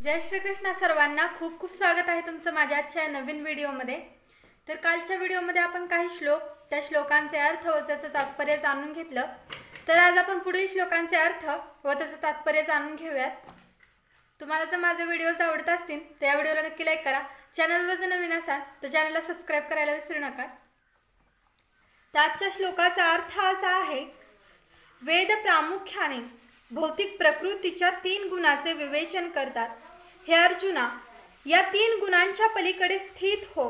जय श्री कृष्ण सर्वांना खूप खूप स्वागत आहे तुमचं माझ्या आजच्या नवीन व्हिडिओमध्ये। तर कालच्या व्हिडिओमध्ये आपण काही श्लोक त्या श्लोकांचे अर्थ व त्याचं तात्पर्य जाणून घेतलं। तर आज आपण पुढील श्लोकांचे अर्थ व त्याचं तात्पर्य जाणून घेऊयात। तुम्हाला जर माझे व्हिडिओज आवडत असतील तर या व्हिडिओला नक्की लाईक करा। चॅनलवर जर नवीन असाल तर चॅनलला सबस्क्राइब करायला विसरू नका। आजच्या श्लोकाचा अर्थ असा आहे, वेद प्रामुख्याने भौतिक प्रकृतीच्या 3 गुणांचे विवेचन करतात। हे अर्जुना, या 3 गुणांच्या पलीकडे स्थित हो,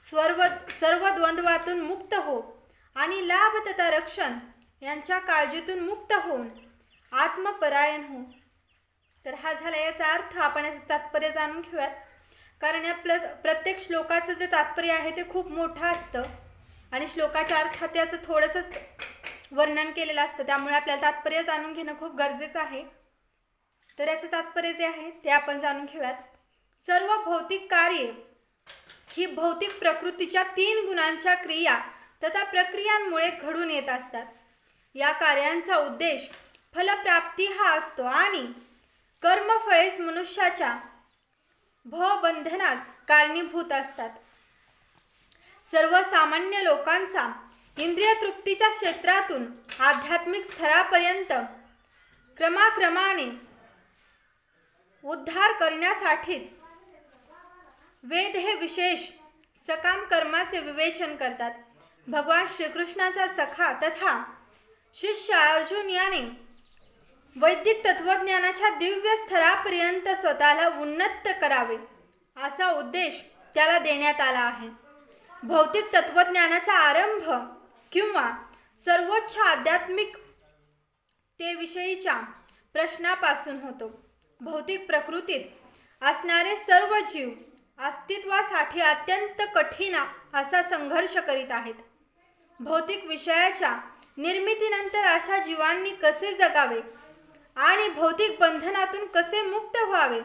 सर्व द्वंद्वातून मुक्त हो आणि लाभ तथा रक्षण यांच्या काळजीतून मुक्त होऊन आत्मपरायण हो। तर हा झाला याचा अर्थ। आपण याचं तात्पर्य जाणून घेऊयात, कारण या प्रत्येक श्लोकाचं जे तात्पर्य आहे ते खूप मोठं असतं आणि श्लोकाच्या अर्थात त्याचं थोडंसंच वर्णन केलेलं असतं, त्यामुळे आपल्याला तात्पर्य जाणून घेणं खूप गरजेचं आहे। तर याचं तात्पर्य जे आहे ते आपण जाणून घेऊयात। सर्व भौतिक कार्ये ही भौतिक प्रकृतीच्या 3 गुणांच्या क्रिया तथा प्रक्रियांमुळे घडून येत असतात। या कार्यांचा उद्देश फलप्राप्ती हा असतो आणि कर्मफळेच मनुष्याच्या भवबंधनास कारणीभूत असतात। सर्वसामान्य लोकांचा इंद्रिय तृप्तीच्या क्षेत्रातून आध्यात्मिक स्तरापर्यंत क्रमाक्रमाने उद्धार करण्यासाठीच वेद हे विशेष सकाम कर्माचे विवेचन करतात। भगवान श्रीकृष्णाचा सखा तथा शिष्य अर्जुन याने वैदिक तत्वज्ञानाच्या दिव्य स्तरापर्यंत स्वतःला उन्नत करावे असा उद्देश त्याला देण्यात आला आहे। भौतिक तत्वज्ञानाचा आरंभ किंवा सर्वोच्च आध्यात्मिक ते विषयीच्या प्रश्नापासून होतो। भौतिक प्रकृतीत असणारे सर्व जीव अस्तित्वासाठी अत्यंत कठीण असा संघर्ष करीत आहेत। भौतिक विषयाच्या निर्मितीनंतर अशा जीवांनी कसे जगावे आणि भौतिक बंधनातून कसे मुक्त व्हावे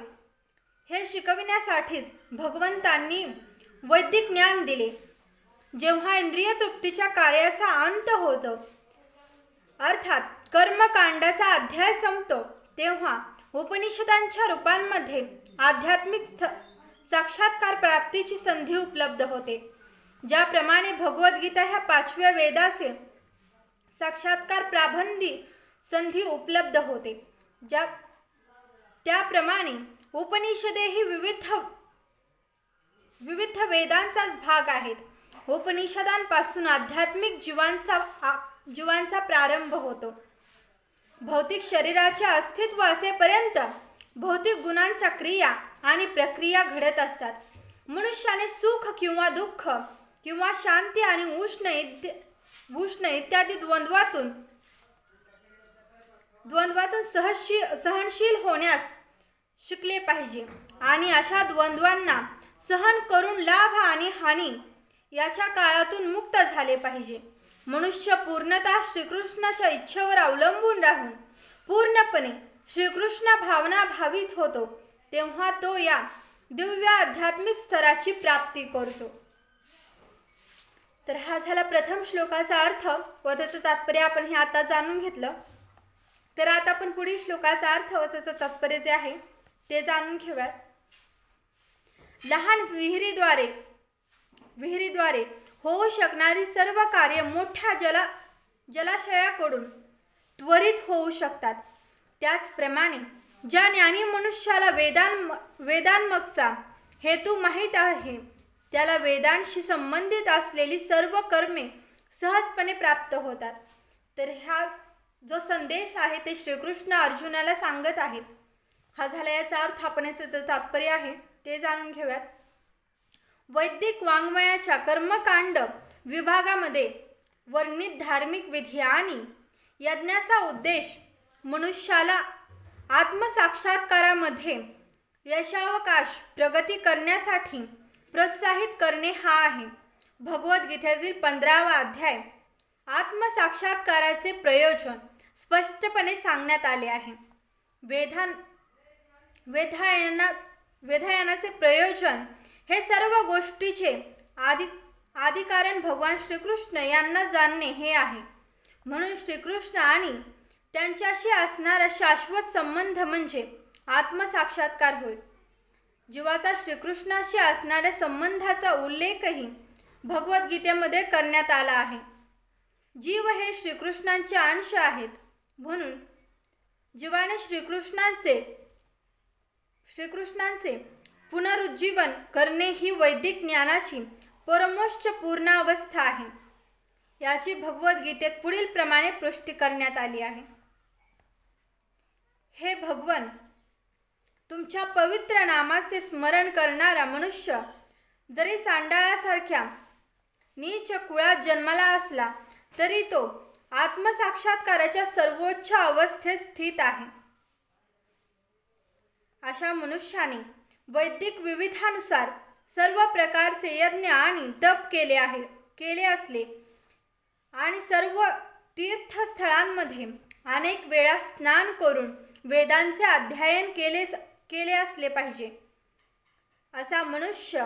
हे शिकविण्यासाठीच भगवंतांनी वैदिक ज्ञान दिले। जेव्हा इंद्रिय तृप्तीच्या कार्याचा अंत होतो, अर्थात कर्मकांडाचा अध्याय संपतो, तेव्हा उपनिषदांच्या रूपांमध्ये आध्यात्मिक साक्षात्कार प्राप्तीची संधी उपलब्ध होते। ज्याप्रमाणे भगवद्गीता ह्या 5व्या वेदाचे साक्षात्कार प्राबंधी संधी उपलब्ध होते, त्याप्रमाणे उपनिषदेही विविध वेदांचाच भाग आहेत। उपनिषदांपासून आध्यात्मिक जीवांचा प्रारंभ होतो। भौतिक शरीराचे अस्तित्व असेपर्यंत भौतिक गुणांच्या क्रिया आणि प्रक्रिया घडत असतात। मनुष्याने सुख किंवा दुःख किंवा शांती आणि उष्ण इत्यादी द्वंद्वातून सहनशील होण्यास शिकले पाहिजे आणि अशा द्वंद्वांना सहन करून लाभ आणि हानी याच्या काळातून मुक्त झाले पाहिजे। मनुष्य पूर्णतः श्रीकृष्णाच्या इच्छेवर अवलंबून राहून पूर्णपणे श्रीकृष्ण भावना भावित होतो, तेव्हा तो या दिव्य आध्यात्मिक स्तराची प्राप्ती करतो। तर हा झाला प्रथम श्लोकाचा अर्थ व त्याचं तात्पर्य आपण हे आता जाणून घेतलं। तर आता आपण पुढील श्लोकाचा अर्थ व त्याचं तात्पर्य जे आहे ते जाणून घेऊयात। लहान विहिरीद्वारे होऊ शकणारी सर्व कार्य मोठ्या जलाशयाकडून त्वरित होऊ शकतात। त्याचप्रमाणे ज्या ज्ञानी मनुष्याला वेदांमागचा हेतू माहीत आहे, त्याला वेदांशी संबंधित असलेली सर्व कर्मे सहजपणे प्राप्त होतात। तर हा जो संदेश आहे ते श्रीकृष्ण अर्जुनाला सांगत आहेत। हा झाला याचा अर्थ। आपण याचं तात्पर्य आहे ते जाणून घेऊयात। वैदिक वाङ्मयाच्या कर्मकांड विभागामध्ये वर्णित धार्मिक विधी आणि यज्ञाचा उद्देश मनुष्याला आत्मसाक्षात्कारामध्ये यशावकाश प्रगती करण्यासाठी प्रोत्साहित करणे हा आहे। भगवद्गीतेतील 15वा अध्याय आत्मसाक्षात्काराचे प्रयोजन स्पष्टपणे सांगण्यात आले आहे। वेदायनाचे प्रयोजन हे सर्व गोष्टीचे आदिकारण भगवान श्रीकृष्ण यांना जाणणे हे आहे। म्हणून श्रीकृष्ण आणि त्यांच्याशी असणारा शाश्वत संबंध म्हणजे आत्मसाक्षात्कार होय। जीवाचा श्रीकृष्णाशी असणाऱ्या संबंधाचा उल्लेखही भगवद्गीतेमध्ये करण्यात आला आहे। जीव हे श्रीकृष्णांचे अंश आहेत, म्हणून जीवाने श्रीकृष्णांचे पुनरुज्जीवन करणे ही वैदिक ज्ञानाची परमोच्च पूर्ण अवस्था आहे। याची भगवद्गीतेत पुढील प्रमाणे पुष्टी करण्यात आली आहे। हे भगवन, तुमच्या पवित्र नामाचे स्मरण करणारा मनुष्य जरी सांडाळासारख्या नीच कुळात जन्माला असला तरी तो आत्मसाक्षात्काराच्या सर्वोच्च अवस्थेत स्थित आहे। अशा मनुष्याने वैदिक विविधानुसार सर्व प्रकारचे यज्ञ आणि तप केले असले आणि सर्व तीर्थस्थळांमध्ये अनेक वेळा स्नान करून वेदांचे अध्ययन केले असले पाहिजे। असा मनुष्य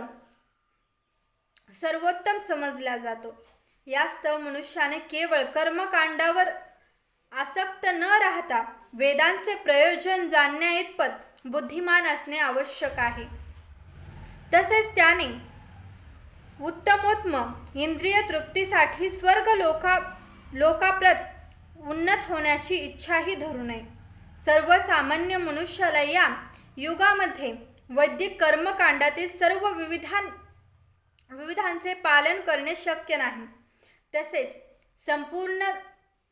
सर्वोत्तम समजला जातो। यास्तव मनुष्याने केवळ कर्मकांडावर आसक्त न राहता वेदांचे प्रयोजन जाणण्याइतपत बुद्धिमान असणे आवश्यक आहे। तसेच त्याने उत्तमोत्तम इंद्रिय तृप्तीसाठी स्वर्ग लोकाप्रत उन्नत होण्याची इच्छाही धरू नये। सर्वसामान्य मनुष्याला या युगामध्ये वैदिक कर्मकांडातील सर्व विविधांचे पालन करणे शक्य नाही। तसेच संपूर्ण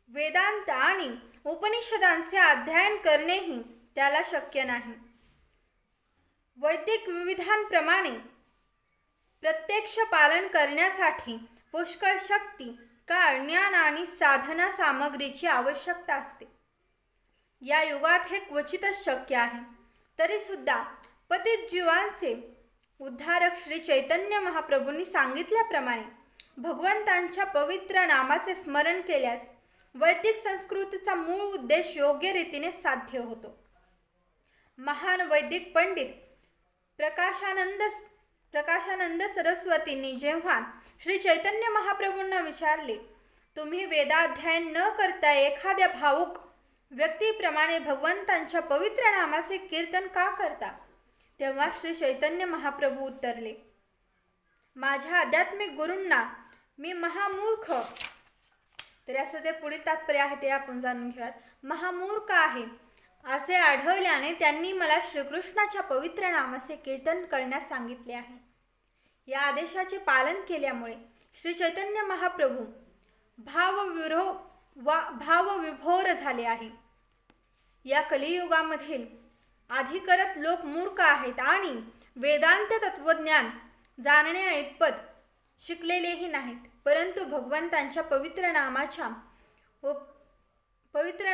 वेदांत आणि उपनिषदांचे अध्ययन करणेही त्याला शक्य नाही। वैदिक विविधांप्रमाणे प्रत्यक्ष पालन करण्यासाठी पुष्कळ शक्ती, काळ, ज्ञान आणि साधना सामग्रीची आवश्यकता असते। या युगात हे क्वचितच शक्य आहे। तरी सुद्धा पतित जीवांचे उद्धारक श्री चैतन्य महाप्रभूंनी सांगितल्याप्रमाणे भगवंतांच्या पवित्र नामाचे स्मरण केल्यास वैदिक संस्कृतीचा मूळ उद्देश योग्य रीतीने साध्य होतो। महान वैदिक पंडित प्रकाशानंद सरस्वतींनी जेव्हा श्री चैतन्य महाप्रभूंना विचारले, तुम्ही वेदाध्ययन न करता एखाद्या भावुक व्यक्तीप्रमाणे भगवंतांच्या पवित्र नामाचे कीर्तन का करता, तेव्हा श्री चैतन्य महाप्रभू उत्तरले, माझ्या आध्यात्मिक गुरूंना मी महामूर्ख, तर याचं जे पुढील तात्पर्य आहे ते आपण जाणून घेऊयात, महामूर्ख आहे असे आढळल्याने त्यांनी मला श्रीकृष्णाच्या पवित्र नामाचे कीर्तन करण्यास सांगितले आहे। या आदेशाचे पालन केल्यामुळे श्री चैतन्य महाप्रभू भावविभोर झाले आहे। या कलियुगामधील अधिकरत लोक मूर्ख आहेत आणि वेदांत तत्वज्ञान जाणण्याइतपत शिकलेलेही नाहीत, परंतु भगवंतांच्या पवित्र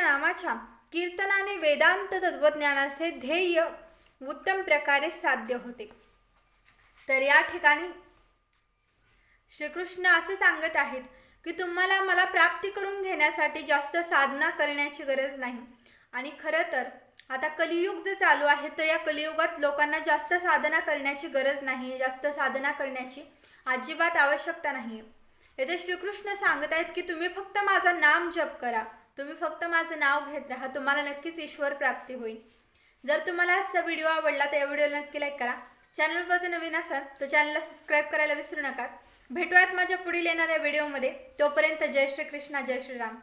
नामाच्या कीर्तनाने वेदांत तत्वज्ञानाचे ध्येय उत्तम प्रकारे साध्य होते। तर या ठिकाणी श्रीकृष्ण असे सांगत आहेत की तुम्हाला मला प्राप्ती करून घेण्यासाठी जास्त साधना करण्याची गरज नाही। आणि खरं तर आता कलियुग जे चालू आहे, तर या कलियुगात लोकांना जास्त साधना करण्याची गरज नाही, जास्त साधना करण्याची अजिबात आवश्यकता नाही। येथे श्रीकृष्ण सांगत आहेत की तुम्ही फक्त माझं नाम जप करा, तुम्ही फक्त माझं नाव घेत राहा, तुम्हाला नक्कीच ईश्वर प्राप्ती होईल। जर तुम्हाला आजचा व्हिडिओ आवडला तर या व्हिडिओला नक्की लाईक करा। चॅनलवर जर नवीन असाल तर चॅनलला सबस्क्राईब करायला विसरू नका। भेटूयात माझ्या पुढील येणाऱ्या व्हिडिओमध्ये, तोपर्यंत जय श्री कृष्ण, जय श्रीराम।